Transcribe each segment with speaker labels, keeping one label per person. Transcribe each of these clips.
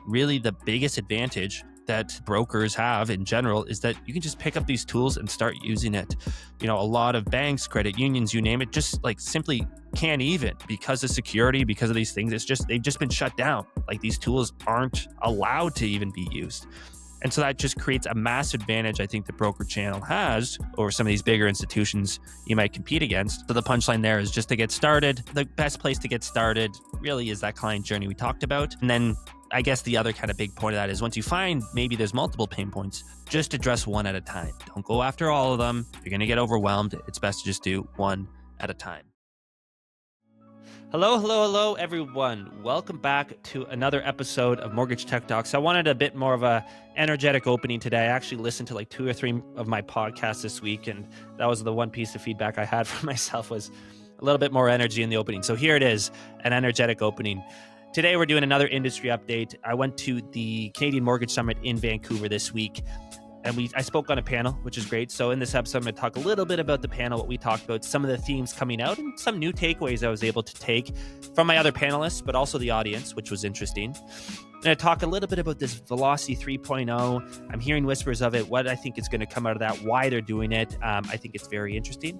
Speaker 1: really the biggest advantage that brokers have in general is that you can just pick up these tools and start using it. A lot of banks, credit unions, you name it, just like simply can't even, because of security, because of these things. They've just been shut down. Like, these tools aren't allowed to even be used. And so that just creates a massive advantage, I think, the broker channel has over some of these bigger institutions you might compete against. So the punchline there is just to get started. The best place to get started really is that client journey we talked about. And then I guess the other kind of big point of that is, once you find maybe there's multiple pain points, just address one at a time. Don't go after all of them. If you're going to get overwhelmed, it's best to just do one at a time. Hello, everyone. Welcome back to another episode of Mortgage Tech Talks. I wanted a bit more of a energetic opening today. I actually listened to like 2 or 3 of my podcasts this week, and that was the one piece of feedback I had for myself, was a little bit more energy in the opening. So here it is, an energetic opening. Today, we're doing another industry update. I went to the Canadian Mortgage Summit in Vancouver this week, and I spoke on a panel, which is great. So in this episode, I'm going to talk a little bit about the panel, what we talked about, some of the themes coming out, and some new takeaways I was able to take from my other panelists, but also the audience, which was interesting. I'm going to talk a little bit about this Velocity 3.0. I'm hearing whispers of it, what I think is going to come out of that, why they're doing it. I think it's very interesting.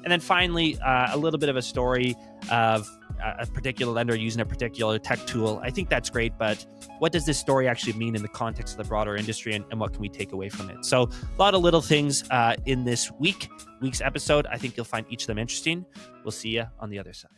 Speaker 1: And then finally, a little bit of a story of a particular lender using a particular tech tool. I think that's great, but what does this story actually mean in the context of the broader industry, and what can we take away from it? So a lot of little things in this week's episode. I think you'll find each of them interesting. We'll see you on the other side.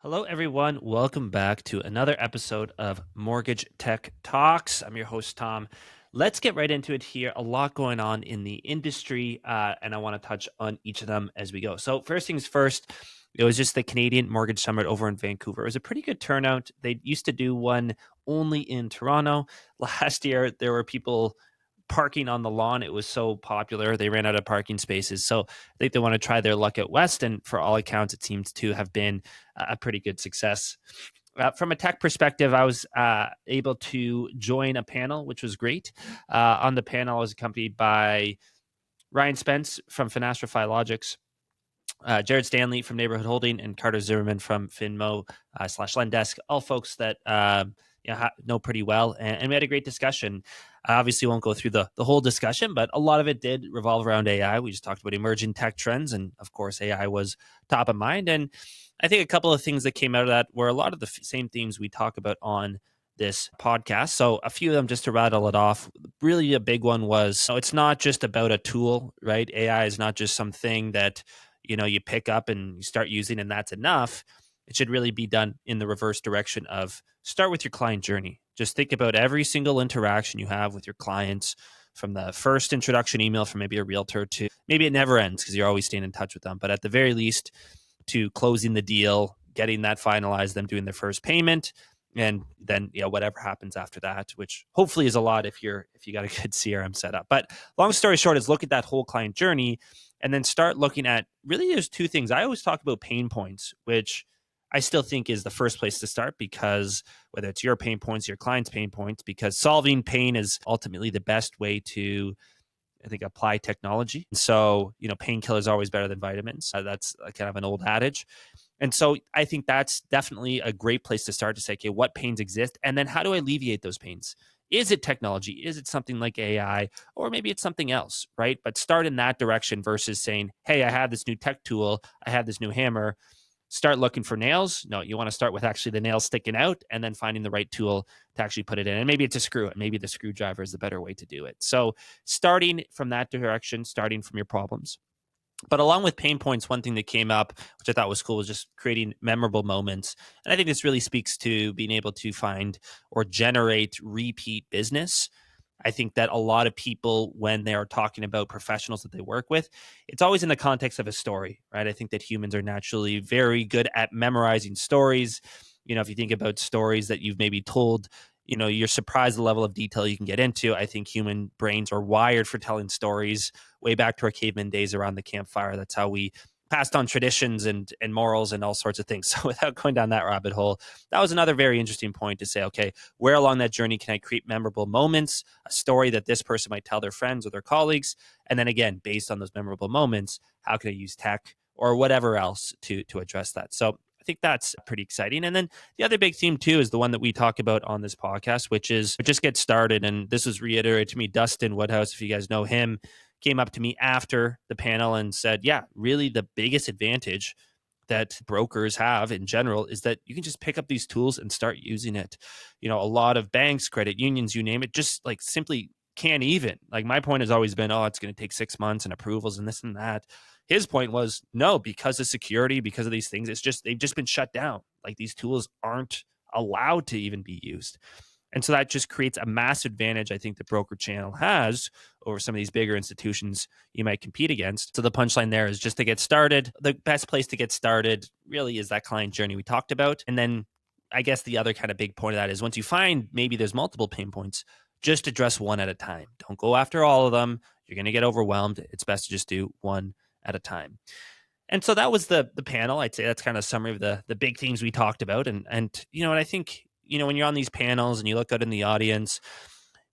Speaker 1: Hello, everyone. Welcome back to another episode of Mortgage Tech Talks. I'm your host, Tom. Let's get right into it here. A lot going on in the industry, and I want to touch on each of them as we go. So first things first, it was just the Canadian Mortgage Summit over in Vancouver. It was a pretty good turnout. They used to do one only in Toronto. Last year, there were people parking on the lawn. It was so popular. They ran out of parking spaces. So I think they want to try their luck at West. And for all accounts, it seems to have been a pretty good success. From a tech perspective, I was able to join a panel, which was great. On the panel, I was accompanied by Ryan Spence from Finastra Logics, Jared Stanley from Neighborhood Holding, and Carter Zimmerman from Finmo / Lendesk, all folks that know pretty well. And we had a great discussion. I obviously won't go through the whole discussion, but a lot of it did revolve around AI. We just talked about emerging tech trends, and of course, AI was top of mind. And I think a couple of things that came out of that were a lot of the same themes we talk about on this podcast. So a few of them, just to rattle it off, really a big one was, it's not just about a tool, right? AI is not just something that you pick up and you start using and that's enough. It should really be done in the reverse direction of start with your client journey. Just think about every single interaction you have with your clients, from the first introduction email from maybe a realtor to maybe it never ends because you're always staying in touch with them. But at the very least, to closing the deal, getting that finalized, them doing their first payment, and then whatever happens after that, which hopefully is a lot if you got a good CRM setup. But long story short is look at that whole client journey and then start looking at, really there's 2 things. I always talk about pain points, which I still think is the first place to start, because whether it's your pain points, your client's pain points, because solving pain is ultimately the best way to, I think, apply technology. So, painkiller is always better than vitamins. That's kind of an old adage. And so I think that's definitely a great place to start, to say, okay, what pains exist? And then how do I alleviate those pains? Is it technology? Is it something like AI? Or maybe it's something else, right? But start in that direction versus saying, hey, I have this new tech tool. I have this new hammer. Start looking for nails. No, you want to start with actually the nails sticking out and then finding the right tool to actually put it in. And maybe it's a screw. And maybe the screwdriver is the better way to do it. So starting from that direction, starting from your problems. But along with pain points, one thing that came up, which I thought was cool, was just creating memorable moments. And I think this really speaks to being able to find or generate repeat business. I think that a lot of people, when they are talking about professionals that they work with, it's always in the context of a story, right? I think that humans are naturally very good at memorizing stories. If you think about stories that you've maybe told, you're surprised the level of detail you can get into. I think human brains are wired for telling stories way back to our caveman days around the campfire. That's how we passed on traditions and morals and all sorts of things. So without going down that rabbit hole, that was another very interesting point to say, okay, where along that journey can I create memorable moments, a story that this person might tell their friends or their colleagues? And then again, based on those memorable moments, how can I use tech or whatever else to address that? So I think that's pretty exciting. And then the other big theme too is the one that we talk about on this podcast, which is just get started. And this was reiterated to me. Dustin Woodhouse, if you guys know him, came up to me after the panel and said, yeah, really the biggest advantage that brokers have in general is that you can just pick up these tools and start using it. A lot of banks, credit unions, you name it, just like simply can't even. Like my point has always been, oh, it's going to take 6 months and approvals and this and that. His point was, no, because of security, because of these things, they've just been shut down. Like these tools aren't allowed to even be used. And so that just creates a massive advantage, I think, the broker channel has over some of these bigger institutions you might compete against. So the punchline there is just to get started. The best place to get started really is that client journey we talked about. And then I guess the other kind of big point of that is once you find maybe there's multiple pain points, just address one at a time. Don't go after all of them. You're going to get overwhelmed. It's best to just do one at a time. And so that was the panel. I'd say that's kind of a summary of the big themes we talked about. And I think, when you're on these panels and you look out in the audience,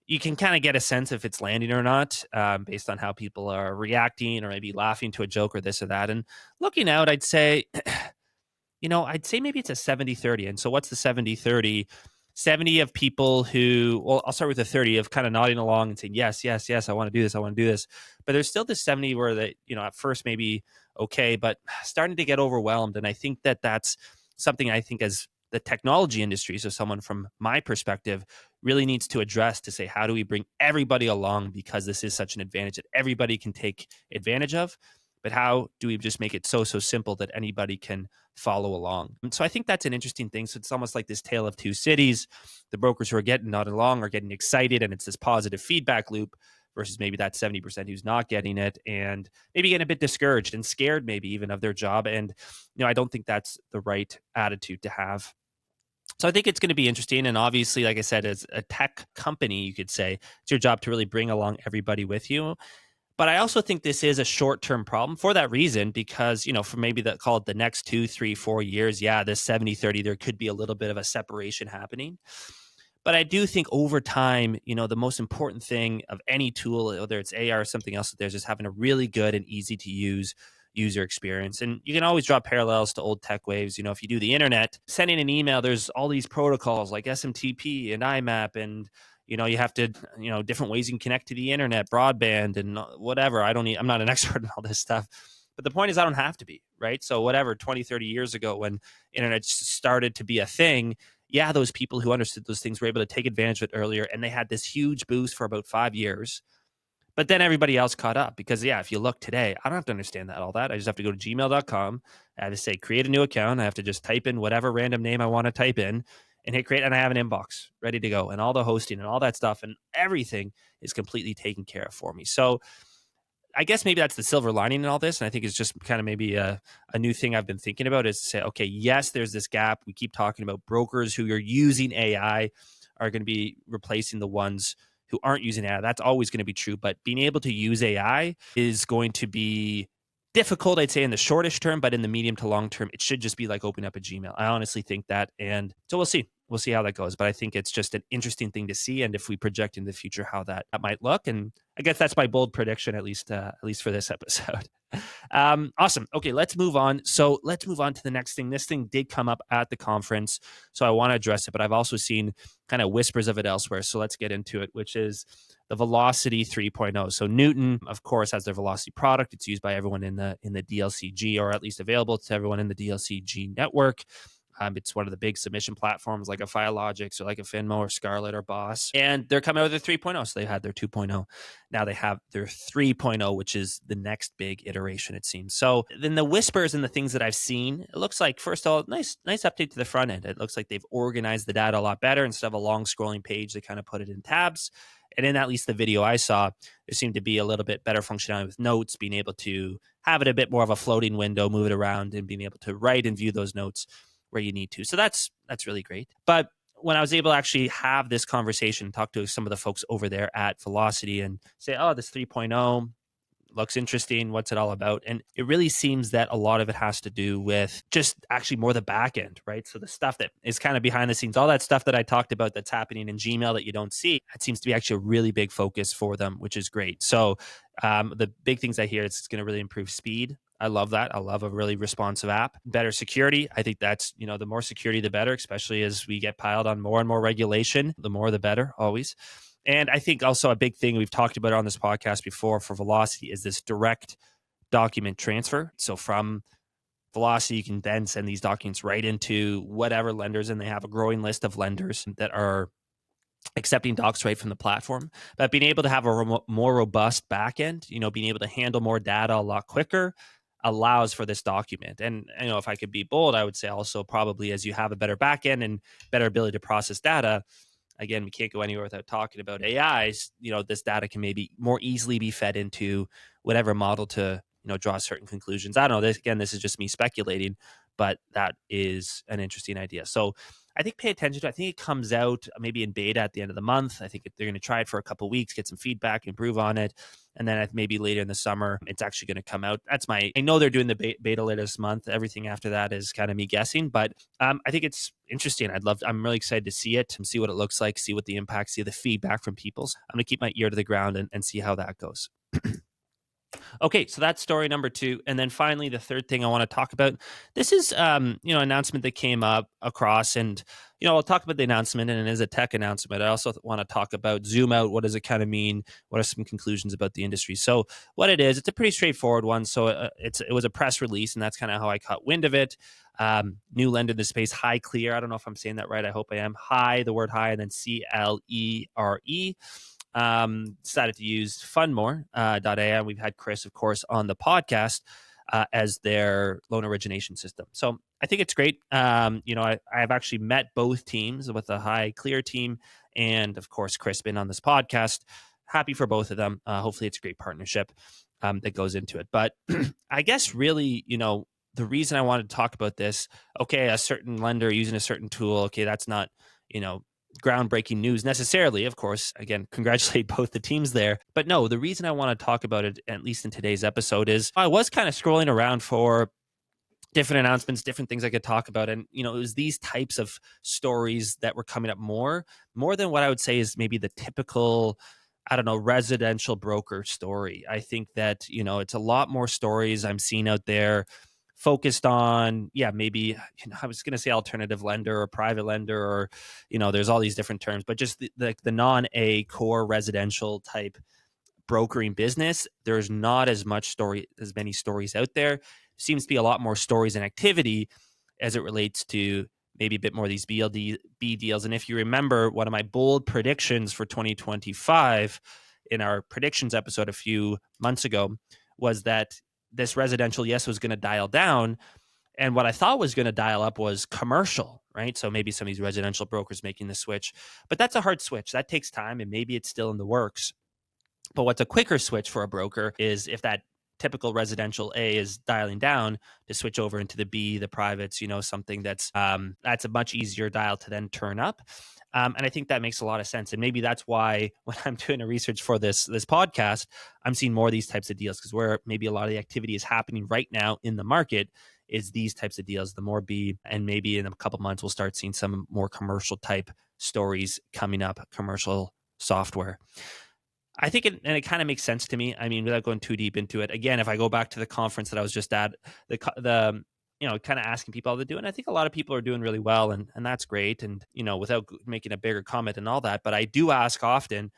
Speaker 1: you can kind of get a sense if it's landing or not based on how people are reacting or maybe laughing to a joke or this or that. And looking out, I'd say, maybe it's a 70-30. And so what's the 70-30? 70 of people who, well, I'll start with the 30 of kind of nodding along and saying, yes, yes, yes, I want to do this. I want to do this. But there's still this 70 where they, at first maybe okay, but starting to get overwhelmed. And I think that that's something I think as the technology industry, so someone from my perspective really needs to address to say, how do we bring everybody along? Because this is such an advantage that everybody can take advantage of. But how do we just make it so simple that anybody can follow along? And so I think that's an interesting thing. So it's almost like this tale of two cities. The brokers who are getting nodded along are getting excited, and it's this positive feedback loop versus maybe that 70% who's not getting it and maybe getting a bit discouraged and scared maybe even of their job. And, I don't think that's the right attitude to have. So I think it's going to be interesting. And obviously, like I said, as a tech company, you could say it's your job to really bring along everybody with you. But I also think this is a short-term problem for that reason, because, for maybe call it the next 2, 3, 4 years, this 70-30, there could be a little bit of a separation happening. But I do think over time, the most important thing of any tool, whether it's AI or something else, there's just having a really good and easy to use user experience. And you can always draw parallels to old tech waves. If you do the internet, sending an email, there's all these protocols like SMTP and IMAP and you have to, different ways you can connect to the internet, broadband and whatever. I'm not an expert in all this stuff, but the point is I don't have to be, right? So whatever, 20, 30 years ago when internet started to be a thing, those people who understood those things were able to take advantage of it earlier. And they had this huge boost for about 5 years. But then everybody else caught up because, if you look today, I don't have to understand all that. I just have to go to gmail.com. I have to say, create a new account. I have to just type in whatever random name I want to type in and hit create. And I have an inbox ready to go and all the hosting and all that stuff. And everything is completely taken care of for me. So I guess maybe that's the silver lining in all this. And I think it's just kind of maybe a new thing I've been thinking about is to say, okay, yes, there's this gap. We keep talking about brokers who are using AI are going to be replacing the ones who aren't using AI. That's always going to be true. But being able to use AI is going to be difficult, I'd say, in the shortish term, but in the medium to long term, it should just be like opening up a Gmail. I honestly think that. And so we'll see. We'll see how that goes. But I think it's just an interesting thing to see. And if we project in the future how that might look. And I guess that's my bold prediction, at least for this episode. Awesome. Okay, let's move on. So let's move on to the next thing. This thing did come up at the conference, so I want to address it, but I've also seen kind of whispers of it elsewhere. So let's get into it, which is the Velocity 3.0. So Newton, of course, has their Velocity product. It's used by everyone in the DLCG, or at least available to everyone in the DLCG network. It's one of the big submission platforms like a Filogix or like a Finmo or Scarlet or Boss. And they're coming out with their 3.0. So they had their 2.0. Now they have their 3.0, which is the next big iteration, it seems. So then the whispers and the things that I've seen, it looks like, first of all, nice update to the front end. It looks like they've organized the data a lot better. Instead of a long scrolling page, they kind of put it in tabs. And in at least the video I saw, there seemed to be a little bit better functionality with notes, being able to have it a bit more of a floating window, move it around, and being able to write and view those notes where you need to. So that's really great. But when I was able to actually have this conversation, talk to some of the folks over there at Velocity and say, oh, this 3.0 looks interesting. What's it all about? And it really seems that a lot of it has to do with just actually more the back end, right? So the stuff that is kind of behind the scenes, all that stuff that I talked about that's happening in Gmail that you don't see, it seems to be actually a really big focus for them, which is great. So the big things I hear is it's going to really improve speed I love that. I love a really responsive app. Better security. I think that's, the more security, the better, especially as we get piled on more and more regulation. The more, the better, always. And I think also a big thing we've talked about on this podcast before for Velocity is this direct document transfer. So from Velocity, you can then send these documents right into whatever lenders, and they have a growing list of lenders that are accepting docs right from the platform. But being able to have a more robust backend, being able to handle more data a lot quicker allows for this document. And if I could be bold, I would say also probably as you have a better backend and better ability to process data, again, we can't go anywhere without talking about AIs. This data can maybe more easily be fed into whatever model to, draw certain conclusions. I don't know. This is just me speculating, but that is an interesting idea. So I think pay attention to it. I think it comes out maybe in beta at the end of the month. I think they're going to try it for a couple of weeks, get some feedback, improve on it. And then maybe later in the summer, it's actually going to come out. I know they're doing the beta later this month. Everything after that is kind of me guessing, but I think it's interesting. I'm really excited to see it and see what it looks like, see what the impact, see the feedback from people. So I'm going to keep my ear to the ground and see how that goes. Okay, so that's story number 2. And then finally, the third thing I want to talk about, this is, announcement that came up across, and, I'll talk about the announcement, and it is a tech announcement. I also want to talk about zoom out. What does it kind of mean? What are some conclusions about the industry? So what it is, it's a pretty straightforward one. So it was a press release, and that's kind of how I caught wind of it. New lender in the space, High Clear. I don't know if I'm saying that right. I hope I am. High, the word high, and then CLERE. Decided to use Fundmore.ai. We've had Chris, of course, on the podcast as their loan origination system. So I think it's great. I've actually met both teams, with the High Clear team and, of course, Chris been on this podcast. Happy for both of them. Hopefully it's a great partnership that goes into it. But I guess really, the reason I wanted to talk about this, okay, a certain lender using a certain tool, okay, that's not, groundbreaking news necessarily. Of course, again, congratulate both the teams there. But no, the reason I want to talk about it, at least in today's episode, is I was kind of scrolling around for different announcements, different things I could talk about. And, it was these types of stories that were coming up more than what I would say is maybe the typical, I don't know, residential broker story. I think that, it's a lot more stories I'm seeing out there focused on, maybe, I was going to say alternative lender or private lender, or, there's all these different terms, but just the non-A core residential type brokering business. There's not as many stories out there. Seems to be a lot more stories and activity as it relates to maybe a bit more of these B deals. And if you remember, one of my bold predictions for 2025 in our predictions episode a few months ago was that this residential, yes, was going to dial down. And what I thought was going to dial up was commercial, right? So maybe some of these residential brokers making the switch, but that's a hard switch. That takes time, and maybe it's still in the works. But what's a quicker switch for a broker is if that typical residential A is dialing down, to switch over into the B, the privates, something that's a much easier dial to then turn up. And I think that makes a lot of sense. And maybe that's why when I'm doing a research for this podcast, I'm seeing more of these types of deals, because where maybe a lot of the activity is happening right now in the market is these types of deals, the more B, and maybe in a couple months, we'll start seeing some more commercial type stories coming up, commercial software. I think it kind of makes sense to me. I mean, without going too deep into it, again, if I go back to the conference that I was just at, the kind of asking people how they're doing, I think a lot of people are doing really well, and that's great. And, without making a bigger comment and all that, but I do ask often,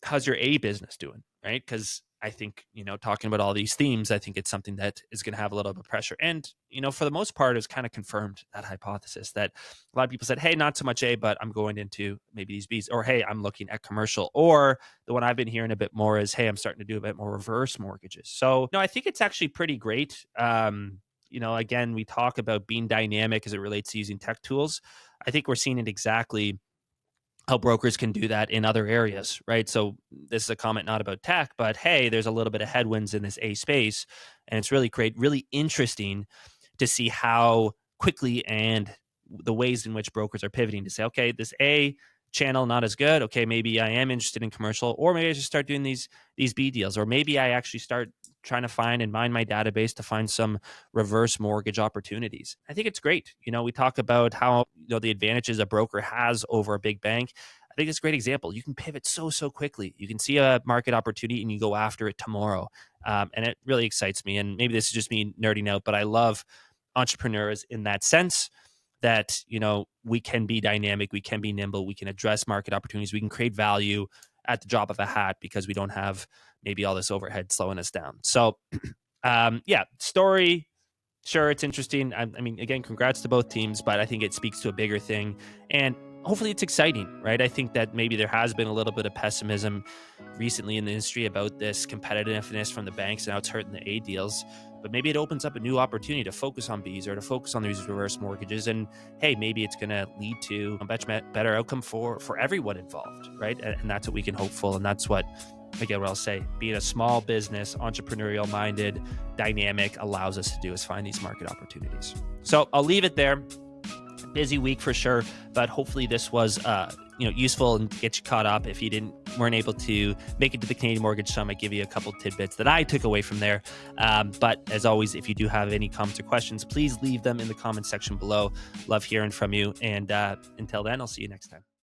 Speaker 1: how's your A business doing? Right? Because I think, talking about all these themes, I think it's something that is going to have a little bit of pressure. And, for the most part, it's kind of confirmed that hypothesis that a lot of people said, hey, not so much A, but I'm going into maybe these Bs, or, hey, I'm looking at commercial. Or the one I've been hearing a bit more is, hey, I'm starting to do a bit more reverse mortgages. So, I think it's actually pretty great. Again, we talk about being dynamic as it relates to using tech tools. I think we're seeing it exactly how brokers can do that in other areas, right? So this is a comment not about tech, but hey, there's a little bit of headwinds in this A space, and it's really great, really interesting to see how quickly and the ways in which brokers are pivoting to say, okay, this A channel not as good. Okay, maybe I am interested in commercial, or maybe I just start doing these B deals, or maybe I actually start trying to find and mine my database to find some reverse mortgage opportunities. I think it's great. We talk about how, the advantages a broker has over a big bank. I think it's a great example. You can pivot so quickly. You can see a market opportunity and you go after it tomorrow. And it really excites me. And maybe this is just me nerding out, but I love entrepreneurs in that sense that, we can be dynamic, we can be nimble, we can address market opportunities, we can create value at the drop of a hat because we don't have maybe all this overhead slowing us down. So, story, sure, it's interesting. I mean, again, congrats to both teams, but I think it speaks to a bigger thing. And hopefully it's exciting, right? I think that maybe there has been a little bit of pessimism recently in the industry about this competitiveness from the banks and how it's hurting the A deals. But maybe it opens up a new opportunity to focus on Bs or to focus on these reverse mortgages. And hey, maybe it's going to lead to a much better outcome for everyone involved, right? And that's what we can hope for. And that's what, again, what I'll say, being a small business, entrepreneurial minded, dynamic allows us to do is find these market opportunities. So I'll leave it there. Busy week for sure, but hopefully this was useful and get you caught up. If you weren't able to make it to the Canadian Mortgage Summit, give you a couple tidbits that I took away from there. But as always, if you do have any comments or questions, please leave them in the comment section below. Love hearing from you. And until then, I'll see you next time.